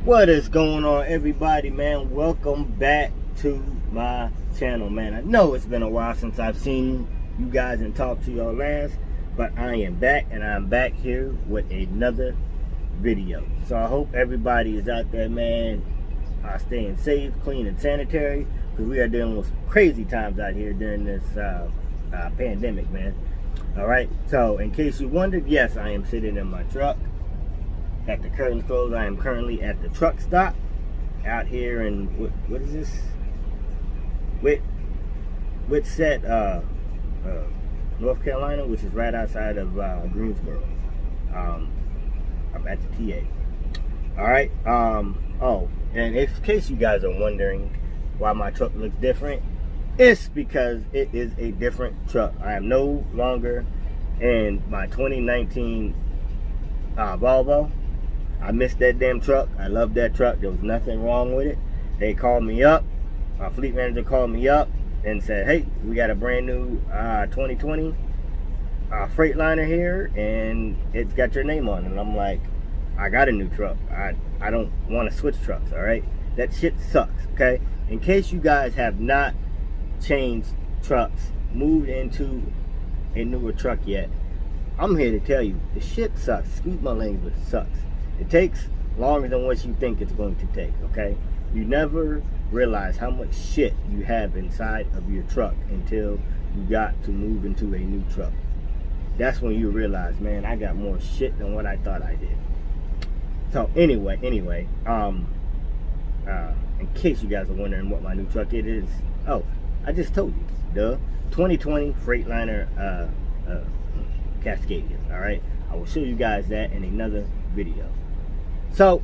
What is going on, everybody, man? Welcome back to my channel, man. I know it's been a while since I've seen you guys and talked to y'all last, but I am back, and I'm back here with another video. So I hope everybody is out there, man, staying safe, clean, and sanitary, because we are dealing with some crazy times out here during this pandemic, man. All right, so in case you wondered, yes, I am sitting in my truck. Got the curtains closed. I am currently at the truck stop out here in what is this? Whitsett, North Carolina, which is right outside of Greensboro. I'm at the TA. All right. Oh, and in case you guys are wondering why my truck looks different, it's because it is a different truck. I am no longer in my 2019 Volvo. I missed that damn truck. I love that truck. There was nothing wrong with it. They called me up. My fleet manager called me up and said, hey, we got a brand new 2020 Freightliner here, and it's got your name on it. And I'm like, I got a new truck. I don't want to switch trucks, all right? That shit sucks, okay? In case you guys have not changed trucks, moved into a newer truck yet, I'm here to tell you, the shit sucks. Excuse my language, but it sucks. It takes longer than what you think it's going to take, okay? You never realize how much shit you have inside of your truck until you got to move into a new truck. That's when you realize, man, I got more shit than what I thought I did. So anyway, in case you guys are wondering what my new truck it is, oh, I just told you, the 2020 Freightliner Cascadia, all right? I will show you guys that in another video. So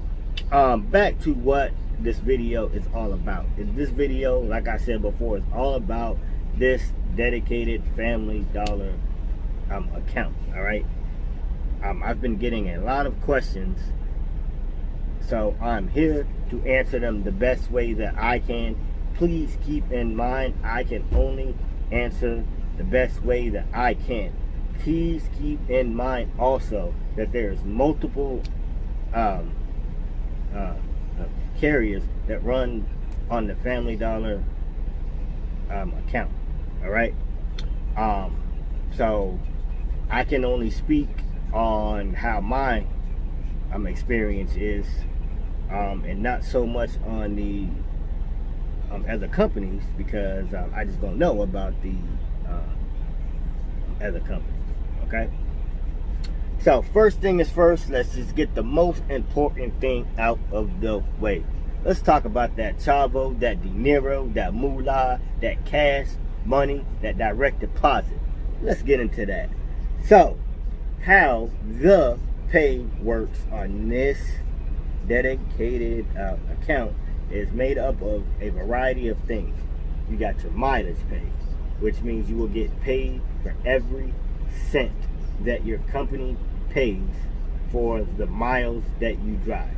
back to what this video is all about. This video, like I said before, is all about this dedicated Family Dollar account. All right, I've been getting a lot of questions, so I'm here to answer them the best way that I can. Please keep in mind, I can only answer the best way that I can. Please keep in mind also that there's multiple carriers that run on the Family Dollar account. All right, so I can only speak on how my experience is, and not so much on the other companies, because I just don't know about the other companies. Okay, so first thing is first, let's just get the most important thing out of the way. Let's talk about that chavo, that dinero, that moolah, that cash money, that direct deposit. Let's get into that. So, how the pay works on this dedicated account is made up of a variety of things. You got your mileage pay, which means you will get paid for every cent that your company pays for the miles that you drive.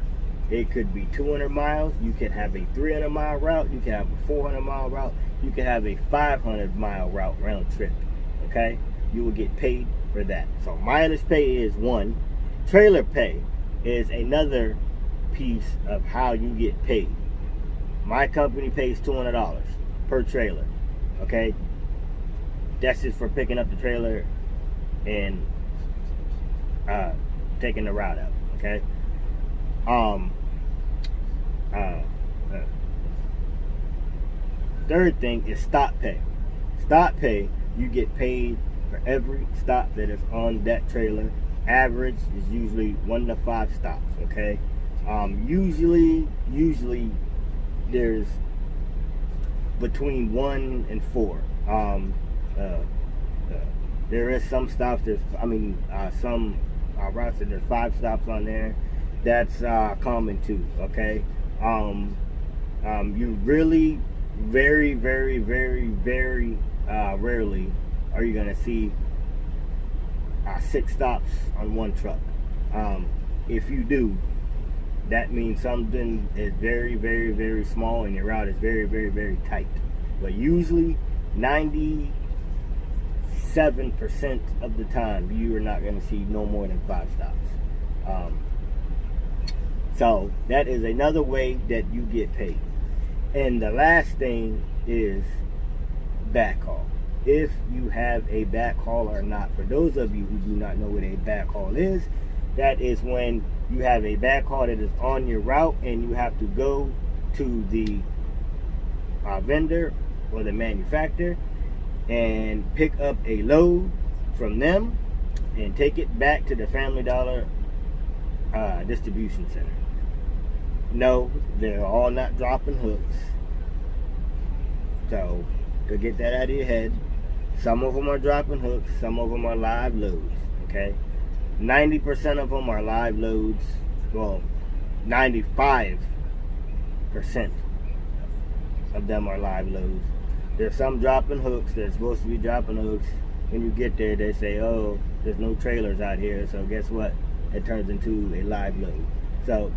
It could be 200 miles, you can have a 300 mile route, you can have a 400 mile route, you can have a 500 mile route round trip. Okay, you will get paid for that. So mileage pay is one. Trailer pay is another piece of how you get paid. My company pays $200 per trailer. Okay, that's just for picking up the trailer and taking the route out. Okay, third thing is stop pay. Stop pay, you get paid for every stop that is on that trailer. Average is usually 1 to 5 stops. Okay, usually there's between 1 and 4. There is some stops, some routes that there's 5 stops on there. That's common too. Okay, you really very rarely are you gonna see 6 stops on one truck. If you do, that means something is very small and your route is very tight. But usually 97% of the time you are not going to see no more than 5 stops. So that is another way that you get paid. And the last thing is backhaul. If you have a backhaul or not. For those of you who do not know what a backhaul is, that is when you have a backhaul that is on your route and you have to go to the vendor or the manufacturer and pick up a load from them and take it back to the Family Dollar distribution center. No, they're all not dropping hooks. So, to get that out of your head, some of them are dropping hooks, some of them are live loads, okay? 90% of them are live loads. Well, 95% of them are live loads. There's some dropping hooks. They're supposed to be dropping hooks. When you get there, they say, oh, there's no trailers out here. So guess what? It turns into a live load. So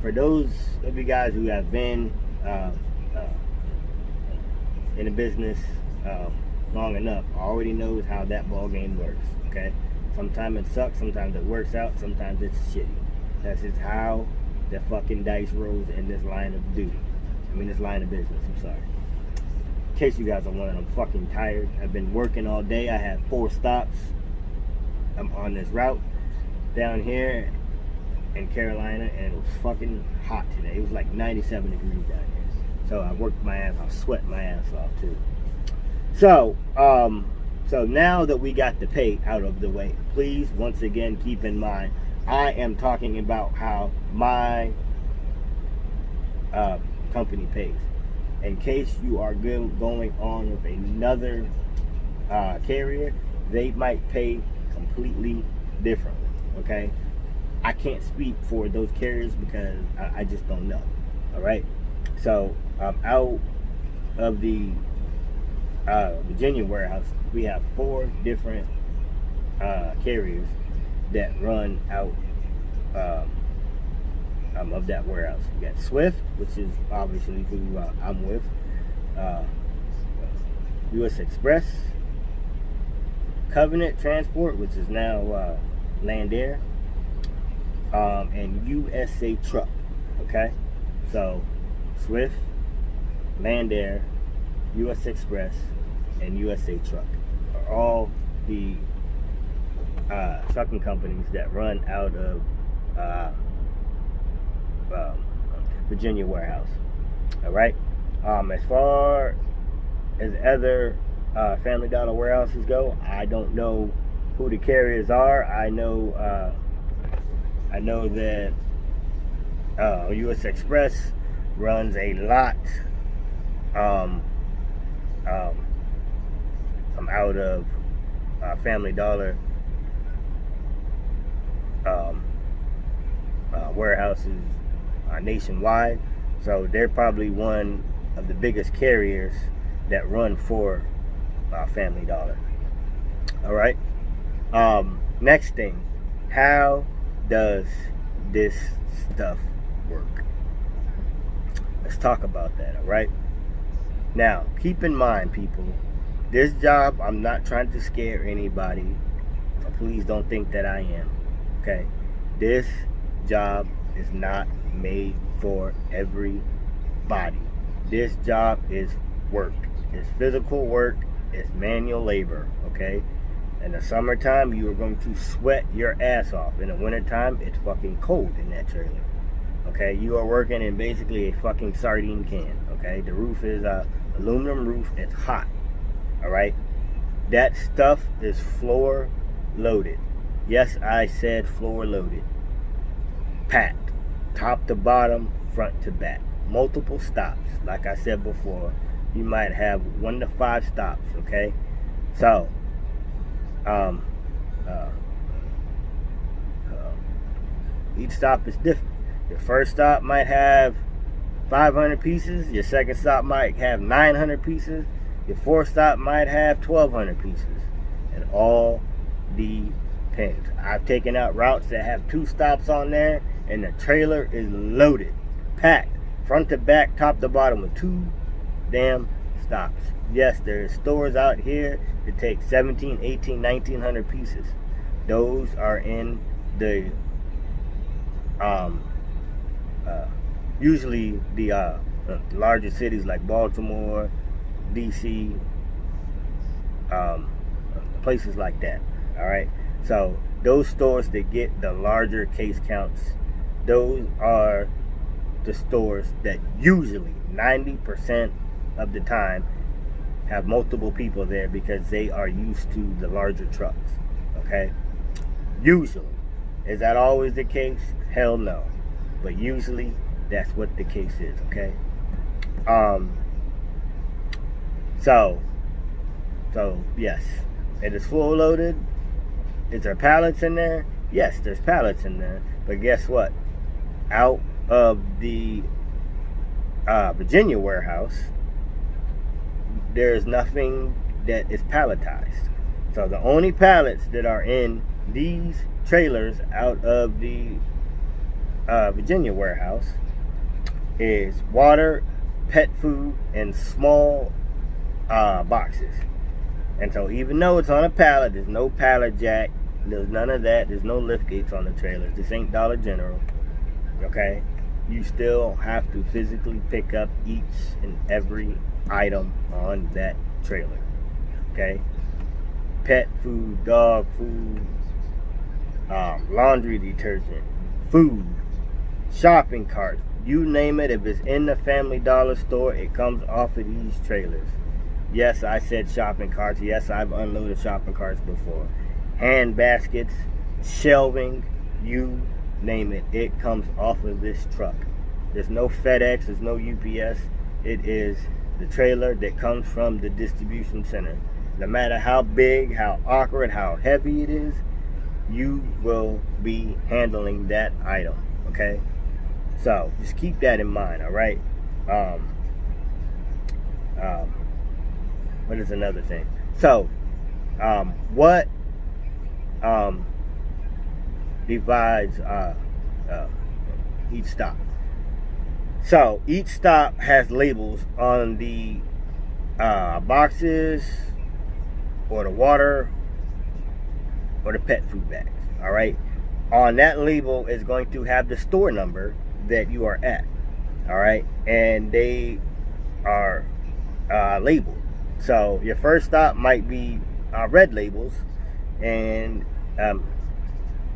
for those of you guys who have been in the business long enough, already knows how that ball game works, okay? Sometimes it sucks, sometimes it works out, sometimes it's shitty. That's just how the fucking dice rolls in this line of duty. I mean, this line of business, I'm sorry. In case you guys are wondering, I'm fucking tired. I've been working all day. I have 4 stops. I'm on this route down here in Carolina, and it was fucking hot today. It was like 97 degrees down here. So I worked my ass off, sweat my ass off too. So, so now that we got the pay out of the way, please, once again, keep in mind, I am talking about how my company pays. In case you are going on with another carrier, they might pay completely differently, okay? I can't speak for those carriers because I just don't know, all right? So, out of the Virginia warehouse, we have 4 different carriers that run out of that warehouse. We got Swift, which is obviously who I'm with, U.S. Express, Covenant Transport, which is now Landair, and USA Truck, okay? So, Swift, Landair, U.S. Express, and USA Truck are all the trucking companies that run out of Virginia warehouse. All right. As far as other Family Dollar warehouses go, I don't know who the carriers are. I know that U.S. Express runs a lot out of Family Dollar warehouses nationwide, so they're probably one of the biggest carriers that run for Family Dollar. All right. Next thing, how does this stuff work? Let's talk about that. All right. Now, keep in mind, people, this job, I'm not trying to scare anybody, so please don't think that I am. Okay. This job is not made for everybody. This job is work. It's physical work. It's manual labor, okay? In the summertime, you are going to sweat your ass off. In the wintertime, it's fucking cold in that trailer, okay? You are working in basically a fucking sardine can, okay? The roof is a aluminum roof. It's hot, all right? That stuff is floor loaded. Yes, I said floor loaded. Packed. Top to bottom, front to back. Multiple stops. Like I said before, you might have 1 to 5 stops, okay? So, each stop is different. Your first stop might have 500 pieces. Your second stop might have 900 pieces. Your fourth stop might have 1,200 pieces. It all depends. I've taken out routes that have 2 stops on there, and the trailer is loaded, packed, front to back, top to bottom, with 2 damn stops. Yes, there's stores out here that take 17, 18, 1900 pieces. Those are in the usually the larger cities like Baltimore, DC, places like that. All right, so those stores that get the larger case counts, those are the stores that usually 90% of the time have multiple people there because they are used to the larger trucks. Okay, usually. Is that always the case? Hell no, but usually that's what the case is. Okay. So yes, it is full loaded. Is there pallets in there? Yes, there's pallets in there. But guess what? Out of the Virginia warehouse, there's nothing that is palletized. So the only pallets that are in these trailers out of the Virginia warehouse is water, pet food, and small boxes. And so even though it's on a pallet, there's no pallet jack, there's none of that, there's no lift gates on the trailers. This ain't Dollar General. Okay, you still have to physically pick up each and every item on that trailer. Okay, pet food, dog food, laundry detergent, food, shopping carts, you name it. If it's in the Family Dollar store, it comes off of these trailers. Yes, I said shopping carts. Yes, I've unloaded shopping carts before. Hand baskets, shelving, you name it. It comes off of this truck. There's no FedEx, there's no UPS. It is the trailer that comes from the distribution center. No matter how big, how awkward, how heavy it is, you will be handling that item. Okay? So just keep that in mind, all right? What is another thing? So, what divides each stop? So each stop has labels on the boxes, or the water, or the pet food bags. All right. On that label is going to have the store number that you are at. All right, and they are labeled. So your first stop might be red labels, and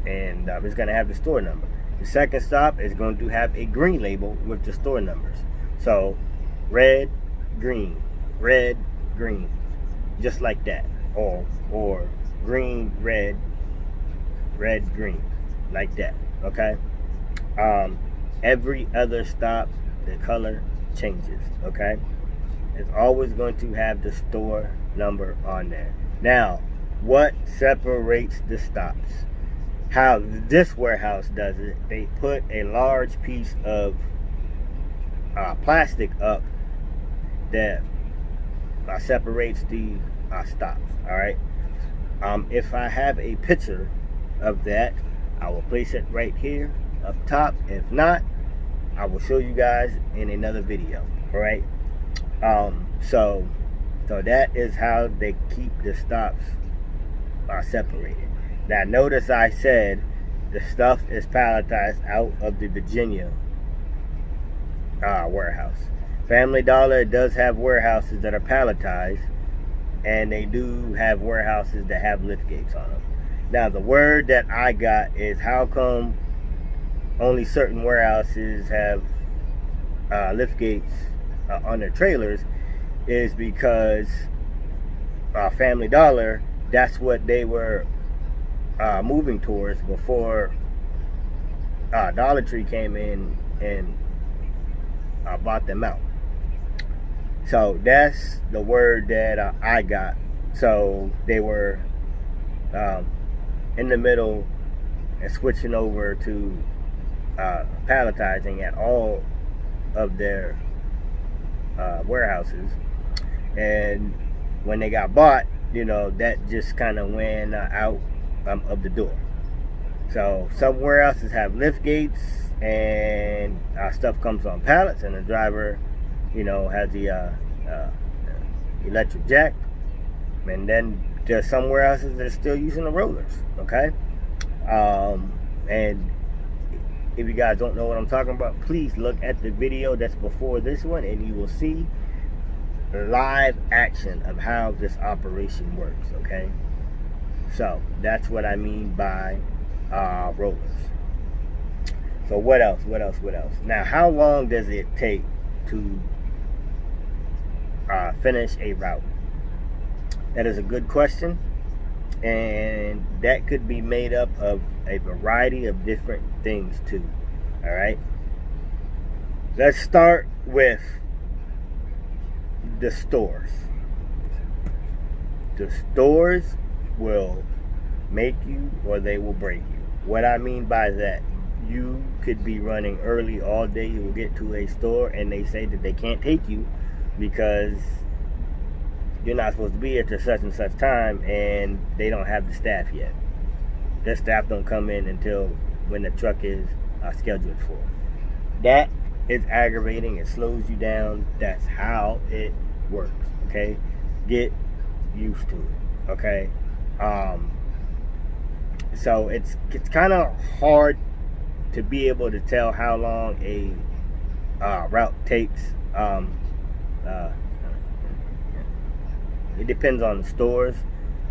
it's going to have the store number. The second stop is going to have a green label with the store numbers. So red, green, just like that, or green, red, green, like that. Okay. Every other stop, the color changes. Okay. It's always going to have the store number on there. Now, what separates the stops? How this warehouse does it, they put a large piece of plastic up that separates the stops. All right. If I have a picture of that, I will place it right here up top. If not, I will show you guys in another video. All right. So that is how they keep the stops separated. Now notice I said the stuff is palletized out of the Virginia warehouse. Family Dollar does have warehouses that are palletized, and they do have warehouses that have lift gates on them. Now the word that I got is, how come only certain warehouses have lift gates on their trailers? Is because Family Dollar, that's what they were moving towards before Dollar Tree came in and bought them out. So that's the word that I got. So they were in the middle and switching over to palletizing at all of their warehouses. And when they got bought, that just kind of went out of the door. So some warehouses have lift gates, and stuff comes on pallets, and the driver, has the electric jack. And then there's some warehouses that are still using the rollers. Okay, and If you guys don't know what I'm talking about, please look at the video that's before this one, and you will see live action of how this operation works, okay? So that's what I mean by rollers. So what else? Now, how long does it take to finish a route? That is a good question, and that could be made up of a variety of different things too. All right, let's start with the stores. The stores will make you or they will break you. What I mean by that, you could be running early all day, you will get to a store and they say that they can't take you because you're not supposed to be here till such and such time, and they don't have the staff yet. Their staff don't come in until when the truck is scheduled for. That is aggravating. It slows you down. That's how it works, okay? Get used to it, okay? So it's kind of hard to be able to tell how long a route takes. It depends on the stores,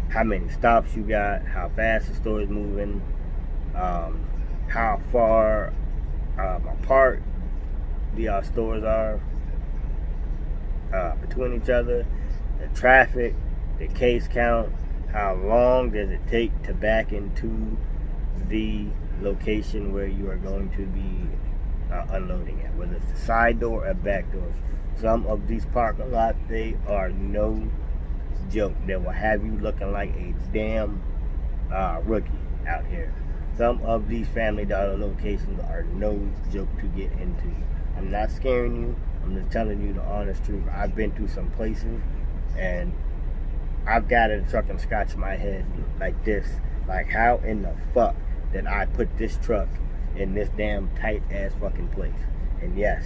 how many stops you got, how fast the store is moving, how far apart the stores are between each other, the traffic, the case count, how long does it take to back into the location where you are going to be unloading at, whether it's the side door or back doors. Some of these parking lots, they are no joke. They will have you looking like a damn rookie out here. Some of these Family Dollar locations are no joke to get into. I'm not scaring you. I'm just telling you the honest truth. I've been to some places and I've got in a truck and scratched my head like this. Like, how in the fuck did I put this truck in this damn tight ass fucking place? And yes,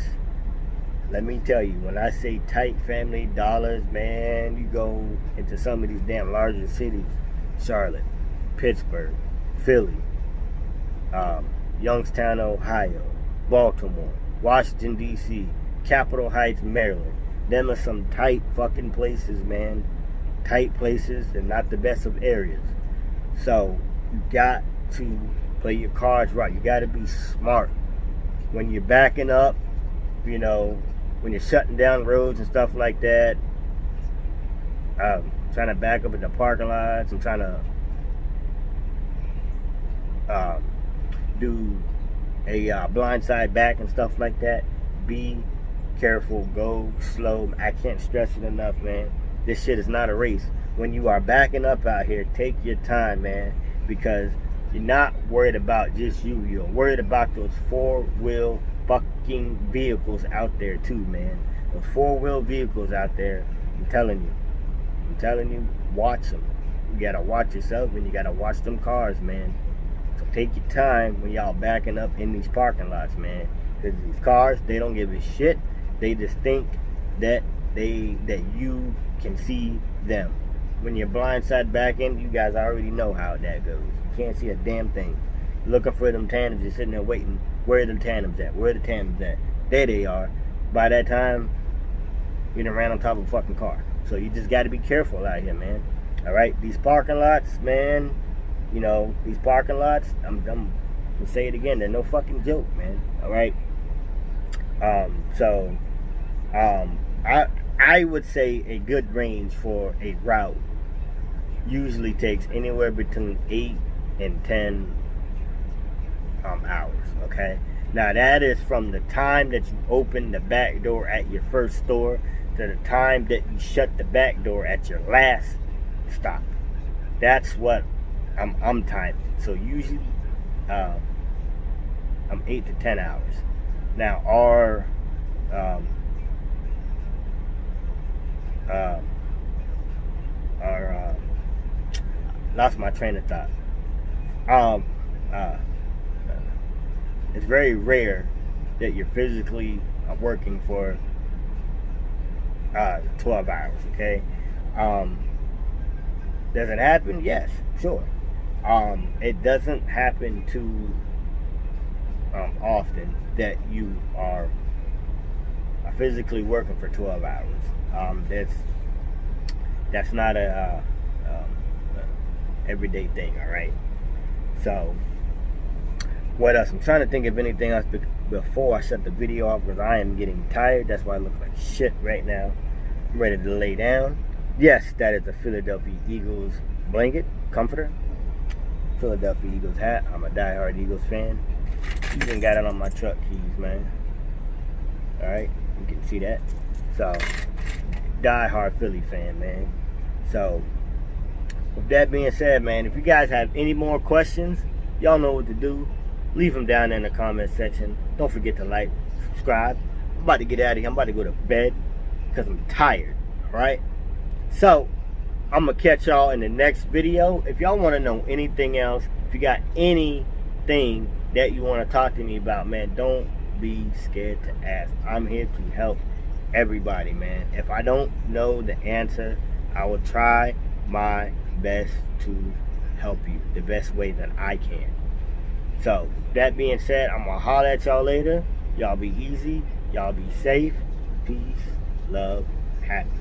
let me tell you, when I say tight Family Dollars, man, you go into some of these damn larger cities, Charlotte, Pittsburgh, Philly, Youngstown, Ohio, Baltimore, Washington, D.C., Capitol Heights, Maryland. Them are some tight fucking places, man. Tight places and not the best of areas. So you got to play your cards right. You got to be smart. When you're backing up, you know, when you're shutting down roads and stuff like that, trying to back up in the parking lots and trying to do a blindside back and stuff like that, be careful, go slow. I can't stress it enough, man. This shit is not a race. When you are backing up out here, take your time, man, because you're not worried about just you. You're worried about those four-wheel fucking vehicles out there too, man. Those four-wheel vehicles out there, I'm telling you, watch them. You gotta watch yourself and you gotta watch them cars, man. So take your time when y'all backing up in these parking lots, man. Because these cars, they don't give a shit. They just think that you can see them. When you're blindside backing, you guys already know how that goes. You can't see a damn thing. Looking for them tandems, you're sitting there waiting. Where are the tandems at? Where are the tandems at? There they are. By that time, you done ran on top of a fucking car. So you just got to be careful out here, man. All right, these parking lots, man. You know, these parking lots. I'm gonna say it again. They're no fucking joke, man. All right. I would say a good range for a route usually takes anywhere between 8 and 10 hours, okay? Now that is from the time that you open the back door at your first store to the time that you shut the back door at your last stop. That's what I'm timing. So usually I'm 8 to 10 hours. Now our lost my train of thought. It's very rare that you're physically working for 12 hours, okay? Does it happen? Yes, sure. It doesn't happen to often that you are physically working for 12 hours. That's not a everyday thing, all right? So, what else? I'm trying to think of anything else before I shut the video off, because I am getting tired. That's why I look like shit right now. I'm ready to lay down. Yes, that is a Philadelphia Eagles blanket, comforter. Philadelphia Eagles hat. I'm a diehard Eagles fan. Even got it on my truck keys, man. Alright, you can see that. So, diehard Philly fan, man. So, with that being said, man, if you guys have any more questions, y'all know what to do. Leave them down in the comment section. Don't forget to like, subscribe. I'm about to get out of here. I'm about to go to bed because I'm tired. Alright? So, I'm going to catch y'all in the next video. If y'all want to know anything else, if you got anything that you want to talk to me about, man, don't be scared to ask. I'm here to help everybody, man. If I don't know the answer, I will try my best to help you the best way that I can. So, that being said, I'm going to holler at y'all later. Y'all be easy. Y'all be safe. Peace, love, happiness.